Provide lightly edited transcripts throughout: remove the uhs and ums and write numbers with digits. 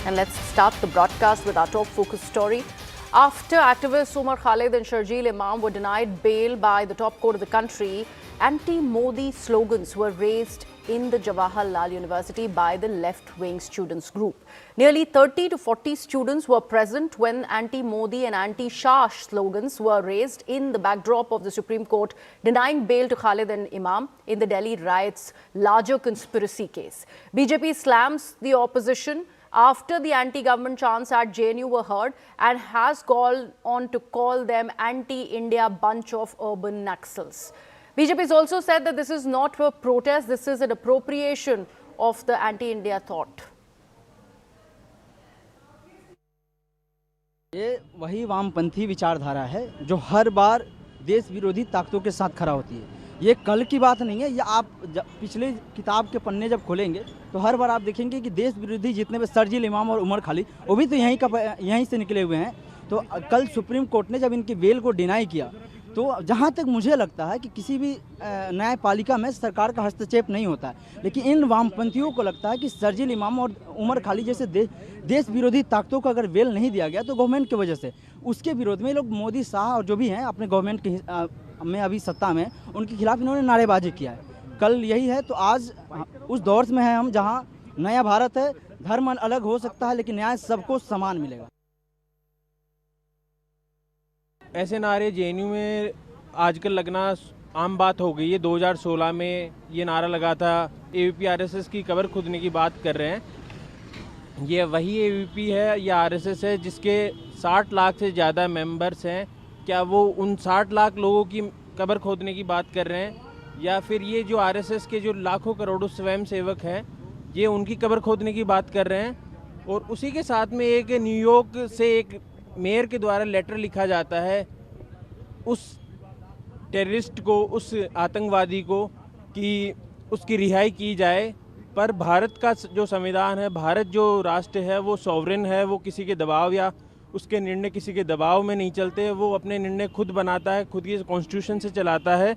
And let's start the broadcast with our top focus story. After activists Umar Khalid and Sharjeel Imam were denied bail by the top court of the country, anti-Modi slogans were raised in the Jawaharlal University by the left-wing students group. Nearly 30 to 40 students were present when anti-Modi and anti-Shah slogans were raised in the backdrop of the Supreme Court denying bail to Khalid and Imam in the Delhi riots' larger conspiracy case. BJP slams the opposition after the anti-government chants at JNU were heard and has called on to call them anti-India bunch of urban Naxals. BJP has also said that this is not a protest, this is an appropriation of the anti-India thought. ये वही वामपंथी विचारधारा है जो हर बार देश विरोधी ताकतों के साथ खड़ा होती है। ये कल की बात नहीं है, ये आप पिछले किताब के पन्ने जब खोलेंगे तो हर बार आप देखेंगे कि देश विरोधी जितने भी शर्जील इमाम और उमर खालिद वो भी तो यहीं से निकले हुए हैं। तो कल सुप्रीम कोर्ट ने जब इनकी बेल को डिनाई किया तो जहाँ तक मुझे लगता है कि किसी भी न्यायपालिका में सरकार का हस्तक्षेप नहीं होता है, लेकिन इन वामपंथियों को लगता है कि शर्जील इमाम और उमर खालिद जैसे देश विरोधी ताकतों को अगर बेल नहीं दिया गया तो गवर्नमेंट की वजह से उसके विरोध में लोग मोदी शाह और जो भी हैं अपने गवर्नमेंट के में अभी सत्ता में उनके खिलाफ इन्होंने नारेबाजी किया है। कल यही है तो आज उस दौर में है हम जहाँ नया भारत है, धर्म अलग हो सकता है लेकिन न्याय सबको समान मिलेगा। ऐसे नारे जेएनयू में आजकल लगना आम बात हो गई है। 2016 में ये नारा लगा था, एबीवीपी आरएसएस की कबर खुदने की बात कर रहे हैं। ये वही एबीवीपी है या आरएसएस है जिसके 60 लाख से ज़्यादा मेंबर्स हैं? क्या वो उन 60 लाख लोगों की कबर खोदने की बात कर रहे हैं या फिर ये जो आरएसएस के जो लाखों करोड़ों स्वयं सेवक हैं ये उनकी कबर खोदने की बात कर रहे हैं? और उसी के साथ में एक न्यूयॉर्क से एक मेयर के द्वारा लेटर लिखा जाता है उस टेररिस्ट को, उस आतंकवादी को कि उसकी रिहाई की जाए। पर भारत का जो संविधान है, भारत जो राष्ट्र है वो सॉवरेन है, वो किसी के दबाव या उसके निर्णय किसी के दबाव में नहीं चलते, वो अपने निर्णय खुद बनाता है, खुद की कॉन्स्टिट्यूशन से चलाता है।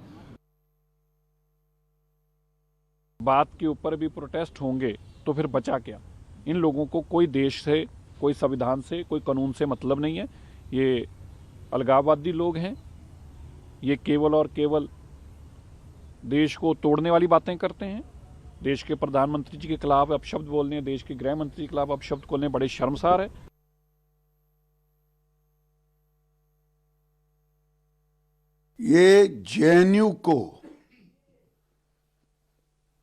बात के ऊपर भी प्रोटेस्ट होंगे तो फिर बचा क्या? इन लोगों को कोई देश से, कोई संविधान से, कोई कानून से मतलब नहीं है। ये अलगाववादी लोग हैं, ये केवल और केवल देश को तोड़ने वाली बातें करते हैं। देश के प्रधानमंत्री जी के खिलाफ अपशब्द बोलने, देश के गृह मंत्री के खिलाफ अपशब्द बोलने बड़े शर्मसार है। ये जेएनयू को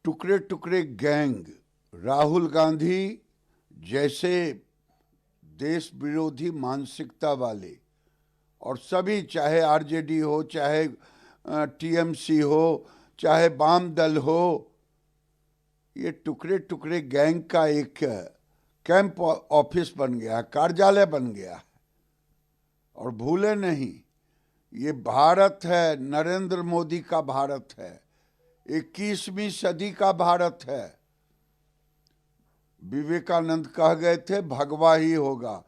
टुकड़े टुकड़े गैंग राहुल गांधी जैसे देश विरोधी मानसिकता वाले और सभी, चाहे आरजेडी हो, चाहे टीएमसी हो, चाहे वाम दल हो, ये टुकड़े टुकड़े गैंग का एक कैंप ऑफिस बन गया, कार्यालय बन गया। और भूले नहीं, ये भारत है, नरेंद्र मोदी का भारत है, 21वीं सदी का भारत है। विवेकानंद कह गए थे भगवा ही होगा।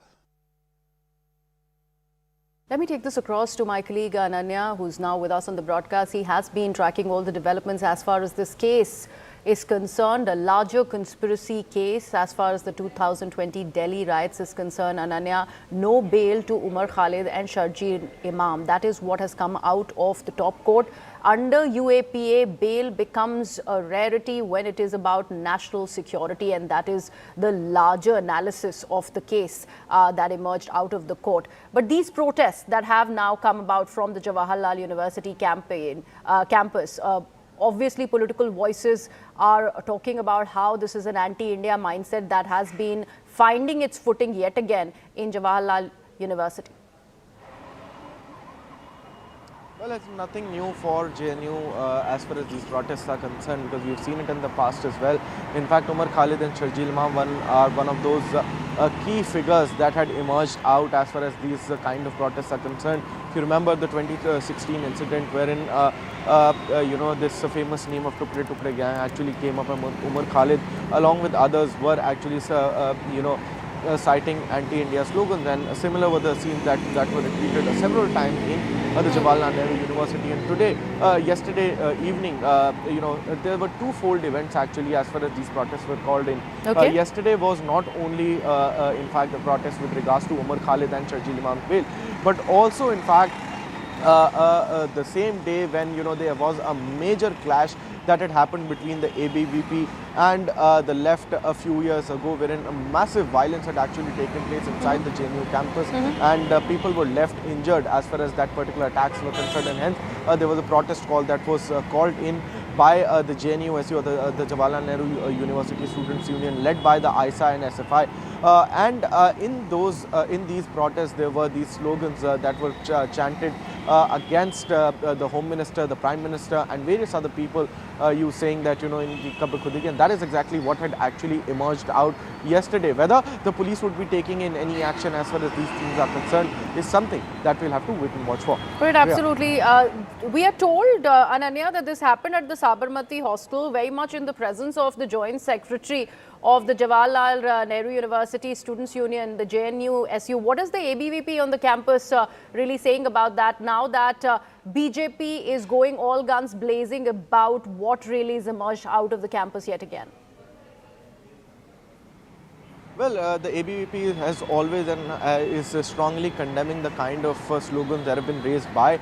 Let me take this across to my colleague Ananya, who's now with us on the broadcast. He has been tracking all the developments as far as this case is concerned, a larger conspiracy case as far as the 2020 Delhi riots is concerned. Ananya, no bail to Umar Khalid and Sharjeel Imam. That is what has come out of the top court. Under UAPA, bail becomes a rarity when it is about national security, and that is the larger analysis of the case that emerged out of the court. But these protests that have now come about from the Jawaharlal University campus, obviously political voices are talking about how this is an anti-India mindset that has been finding its footing yet again in Jawaharlal University. Well, it's nothing new for JNU as far as these protests are concerned, because we've seen it in the past as well. In fact, Umar Khalid and Sharjeel Imam are one of those key figures that had emerged out as far as these kind of protests are concerned. If you remember the 2016 incident wherein this famous name of Tukre Tukre gang actually came up, and Umar Khalid along with others were actually citing anti-India slogans, and similar were the scenes that were repeated several times in the Jawaharlal Nehru University. And today, yesterday evening, there were twofold events actually as far as these protests were called in. Okay. Yesterday was not only, in fact, the protest with regards to Umar Khalid and Sharjeel Imam's bail, but also, in fact, the same day when there was a major clash that had happened between the ABVP and the left a few years ago, wherein a massive violence had actually taken place inside the JNU campus, and people were left injured as far as that particular attacks were concerned, and hence there was a protest call that was called in by the JNUSU, or the Jawaharlal Nehru University Students Union, led by the ISA and SFI. In these protests, there were these slogans that were chanted against the Home Minister, the Prime Minister, and various other people. You saying that in Kabr Khudagi, and that is exactly what had actually emerged out yesterday. Whether the police would be taking in any action as far as these things are concerned is something that we'll have to wait and watch for. Right, absolutely. We are told, Ananya, that this happened at the Sabarmati Hostel, very much in the presence of the Joint Secretary of the Jawaharlal Nehru University Students Union, the JNU-SU. What is the ABVP on the campus really saying about that now that BJP is going all guns blazing about what really is emerged out of the campus yet again? Well, the ABVP has always and is strongly condemning the kind of slogans that have been raised by,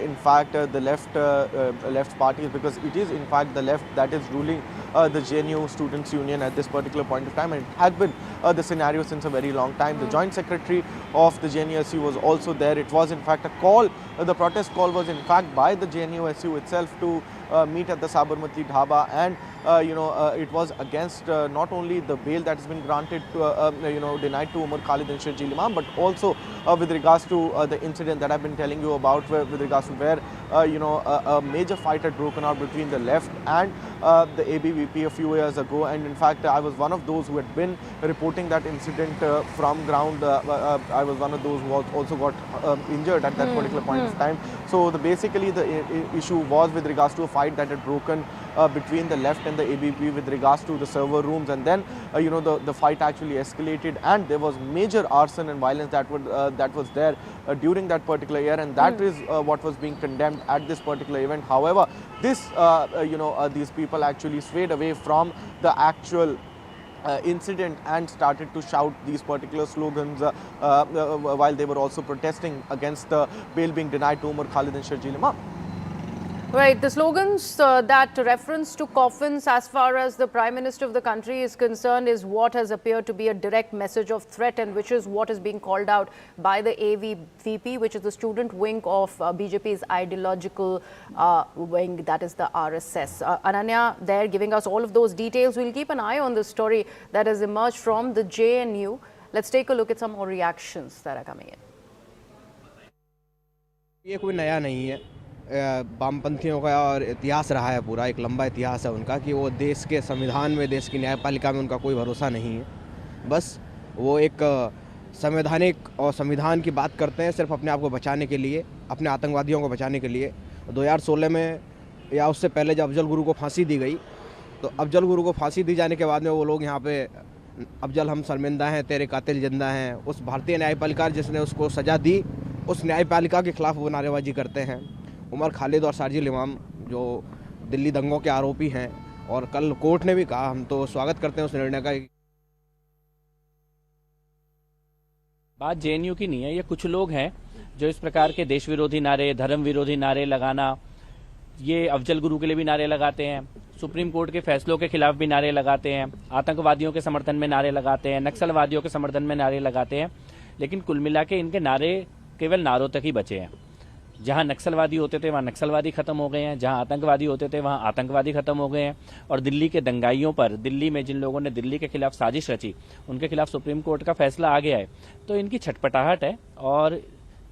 in fact, the left parties, because it is in fact the left that is ruling the JNU Students Union at this particular point of time, and it had been the scenario since a very long time. The Joint Secretary of the JNUSU was also there. It was in fact a call, the protest call was in fact by the JNUSU itself to meet at the Sabarmati Dhaba, and it was against not only the bail that has been granted to, denied to Umar Khalid and Sharjeel Imam, but also with regards to the incident that I've been telling you about, with regards to where a major fight had broken out between the left and the ABVP a few years ago. And in fact, I was one of those who had been reporting that incident from ground. I was one of those who also got injured at that particular point of time. So basically the issue was with regards to a fight that had broken between the left and the ABVP with regards to the server rooms, and then the fight actually escalated, and there was major arson and violence that was there during that particular year, and that is what was being condemned at this particular event. However, this these people actually swayed away from the actual incident and started to shout these particular slogans while they were also protesting against the bail being denied to Umar Khalid and Sharjeel Imam. Right, the slogans that reference to coffins as far as the Prime Minister of the country is concerned is what has appeared to be a direct message of threat, and which is what is being called out by the ABVP, which is the student wing of BJP's ideological wing, that is the RSS. Ananya there giving us all of those details. We'll keep an eye on this story that has emerged from the JNU. Let's take a look at some more reactions that are coming in. ये कोई नया नहीं है, वामपंथियों का और इतिहास रहा है, पूरा एक लंबा इतिहास है उनका कि वो देश के संविधान में, देश की न्यायपालिका में उनका कोई भरोसा नहीं है। बस वो एक संवैधानिक और संविधान की बात करते हैं सिर्फ अपने आप को बचाने के लिए, अपने आतंकवादियों को बचाने के लिए। 2016 में या उससे पहले जब अफजल गुरु को फांसी दी गई, तो अफजल गुरु को फांसी दी जाने के बाद में वो लोग यहाँ पे अफजल हम शर्मिंदा हैं, तेरे कातिल जिंदा हैं, उस भारतीय न्यायपालिका जिसने उसको सज़ा दी, उस न्यायपालिका के खिलाफ वो नारेबाजी करते हैं। उमर खालिद और शारजील इमाम जो दिल्ली दंगों के आरोपी हैं, और कल कोर्ट ने भी कहा, हम तो स्वागत करते हैं उस निर्णय का। बात जेएनयू की नहीं है, ये कुछ लोग हैं जो इस प्रकार के देश विरोधी नारे, धर्म विरोधी नारे लगाना, ये अफजल गुरु के लिए भी नारे लगाते हैं, सुप्रीम कोर्ट के फैसलों के खिलाफ भी नारे लगाते हैं, आतंकवादियों के समर्थन में नारे लगाते हैं, नक्सलवादियों के समर्थन में नारे लगाते हैं। लेकिन कुल मिला के इनके नारे केवल नारों तक ही बचे हैं। जहां नक्सलवादी होते थे वहां नक्सलवादी खत्म हो गए हैं, जहां आतंकवादी होते थे वहां आतंकवादी खत्म हो गए हैं। और दिल्ली के दंगाइयों पर, दिल्ली में जिन लोगों ने दिल्ली के खिलाफ साजिश रची, उनके खिलाफ सुप्रीम कोर्ट का फैसला आ गया है। तो इनकी छटपटाहट है और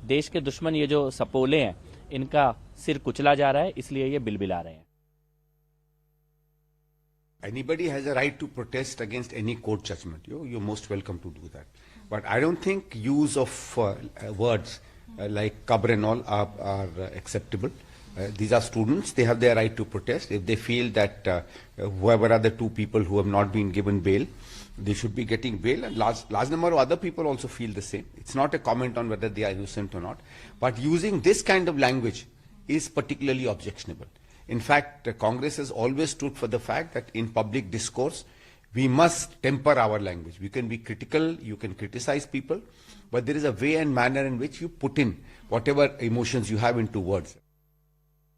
देश के दुश्मन ये जो सपोले हैं, इनका सिर कुचला जा रहा है, इसलिए ये बिलबिला रहे हैं। Anybody has a right to protest against any court judgment. You're most welcome to do that. But I don't think use of words like qabr and all are acceptable. These are students, they have their right to protest. If they feel that whoever are the two people who have not been given bail, they should be getting bail, and large number of other people also feel the same. It's not a comment on whether they are innocent or not, but using this kind of language is particularly objectionable. In fact, Congress has always stood for the fact that in public discourse, we must temper our language. We can be critical, you can criticize people, but there is a way and manner in which you put in whatever emotions you have into words.